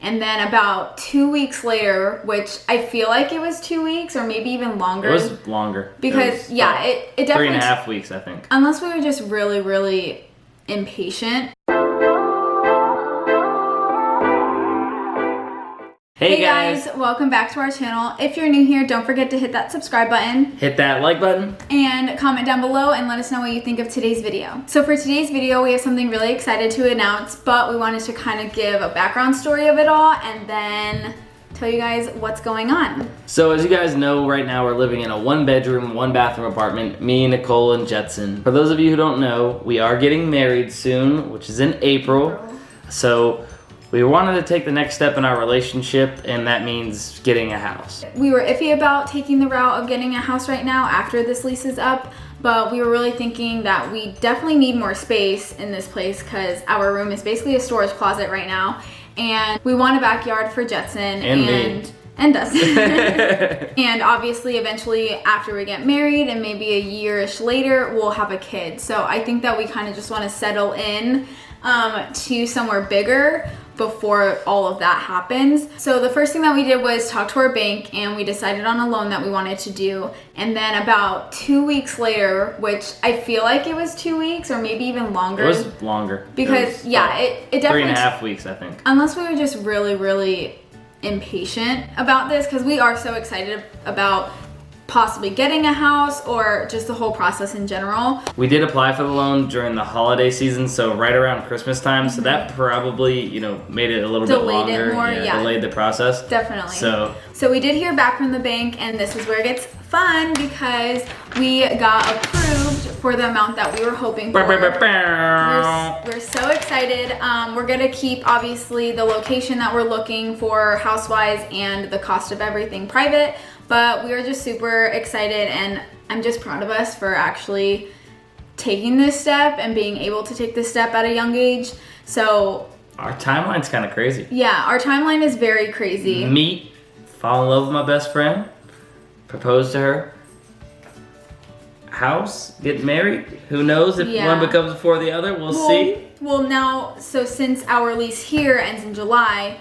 And then about 2 weeks later, which I feel like it was 2 weeks or maybe even longer. It was longer. Because, it definitely... 3.5 weeks, I think. Unless we were just really, really impatient. Hey guys, welcome back to our channel. If you're new here, don't forget to hit that subscribe button. Hit that like button. And comment down below and let us know what you think of today's video. So for today's video, we have something really excited to announce, but we wanted to kind of give a background story of it all and then tell you guys what's going on. So as you guys know, right now we're living in a 1-bedroom, 1-bathroom apartment, me, Nicole, and Jetson. For those of you who don't know, we are getting married soon, which is in April. So we wanted to take the next step in our relationship, and that means getting a house. We were iffy about taking the route of getting a house right now after this lease is up, but we were really thinking that we definitely need more space in this place because our room is basically a storage closet right now, and we want a backyard for Jetson and Dustin. And obviously, eventually, after we get married and maybe a year-ish later, we'll have a kid. So I think that we kind of just want to settle in to somewhere bigger before all of that happens. So the first thing that we did was talk to our bank and we decided on a loan that we wanted to do. And then about 2 weeks later, which I feel like it was 2 weeks or maybe even longer. It was longer. Because it definitely 3.5 weeks, I think. Unless we were just really, really impatient about this because we are so excited about possibly getting a house or just the whole process in general. We did apply for the loan during the holiday season, so right around Christmas time, so that probably, made it a little bit longer. Delayed the process. Definitely. So we did hear back from the bank, and this is where it gets fun because we got approved for the amount that we were hoping for. We're so excited. We're gonna keep, obviously, the location that we're looking for house-wise and the cost of everything private. But we are just super excited, and I'm just proud of us for actually taking this step and being able to take this step at a young age. So our timeline's kind of crazy. Yeah, our timeline is very crazy. Meet, fall in love with my best friend, propose to her, house, get married. Who knows if one becomes before the other? We'll see. Well, now, so since our lease here ends in July,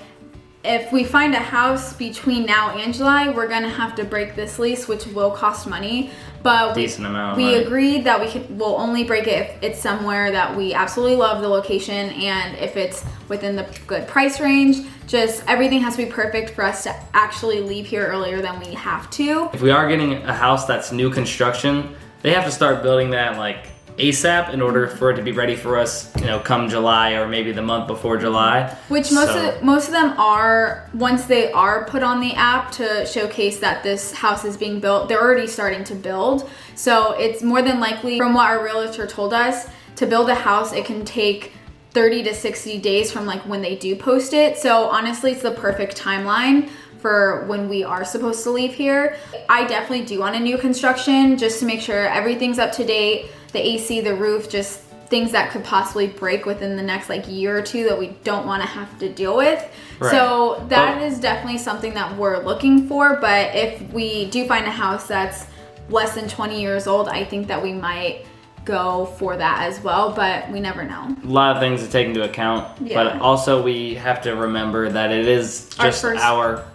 if we find a house between now and July, we're gonna have to break this lease, which will cost money. But decent amount. We agreed that we'll only break it if it's somewhere that we absolutely love the location and if it's within the good price range. Just everything has to be perfect for us to actually leave here earlier than we have to. If we are getting a house that's new construction, they have to start building that like ASAP in order for it to be ready for us, come July or maybe the month before July. Which most of them are, once they are put on the app to showcase that this house is being built, they're already starting to build. So it's more than likely, from what our realtor told us, to build a house, it can take 30 to 60 days from like when they do post it. So honestly, it's the perfect timeline for when we are supposed to leave here. I definitely do want a new construction just to make sure everything's up to date. The AC, the roof, just things that could possibly break within the next year or two that we don't want to have to deal with. Right. So that is definitely something that we're looking for. But if we do find a house that's less than 20 years old, I think that we might go for that as well, but we never know. A lot of things to take into account, but also we have to remember that it is just our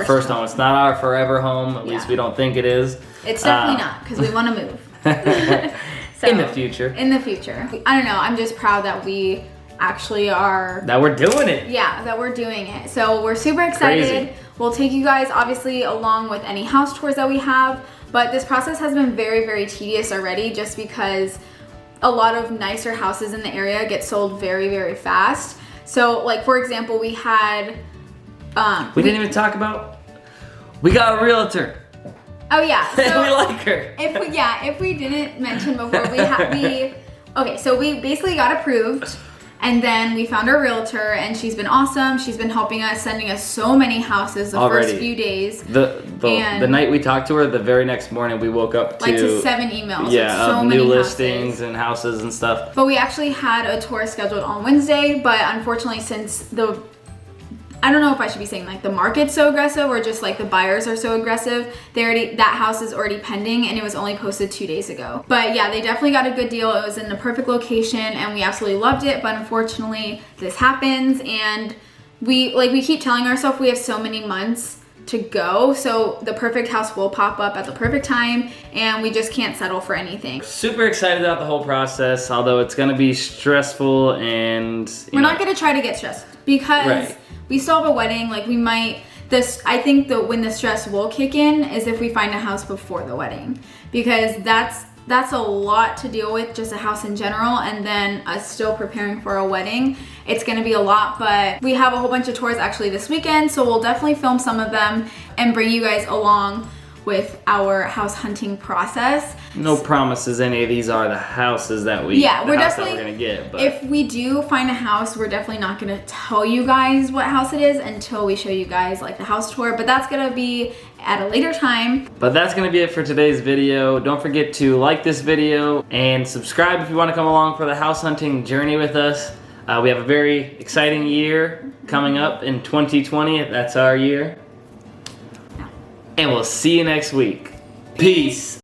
first home. It's not our forever home, at least we don't think it is. It's definitely not, because we want to move. So, in the future. I don't know, I'm just proud that we actually are... That we're doing it. Yeah, that we're doing it. So we're super excited. Crazy. We'll take you guys, obviously, along with any house tours that we have. But this process has been very, very tedious already just because a lot of nicer houses in the area get sold very, very fast. So, for example, we had... we didn't even talk about... We got a realtor. Oh yeah, so we like her. If we didn't mention before, so we basically got approved, and then we found our realtor, and she's been awesome. She's been helping us, sending us so many houses the first few days. The night we talked to her, the very next morning we woke up to 7 emails. Yeah, so of many new houses. listings and houses and stuff. But we actually had a tour scheduled on Wednesday, but unfortunately, since I don't know if I should be saying the market's so aggressive or just the buyers are so aggressive. That house is already pending and it was only posted 2 days ago. But yeah, they definitely got a good deal. It was in the perfect location and we absolutely loved it. But unfortunately, this happens and we keep telling ourselves we have so many months to go, so the perfect house will pop up at the perfect time, and we just can't settle for anything. Super excited about the whole process, although it's gonna be stressful, and we're not gonna try to get stressed because we still have a wedding. Like, we might, I think that when the stress will kick in is if we find a house before the wedding, because that's a lot to deal with, just a house in general, and then us still preparing for a wedding. It's gonna be a lot, but we have a whole bunch of tours actually this weekend, so we'll definitely film some of them and bring you guys along with our house hunting process. No promises any of these are the houses that we're gonna get. But if we do find a house, we're definitely not gonna tell you guys what house it is until we show you guys like the house tour, but that's gonna be at a later time. But that's gonna be it for today's video. Don't forget to like this video and subscribe if you wanna come along for the house hunting journey with us. We have a very exciting year coming up in 2020. That's our year. And we'll see you next week. Peace.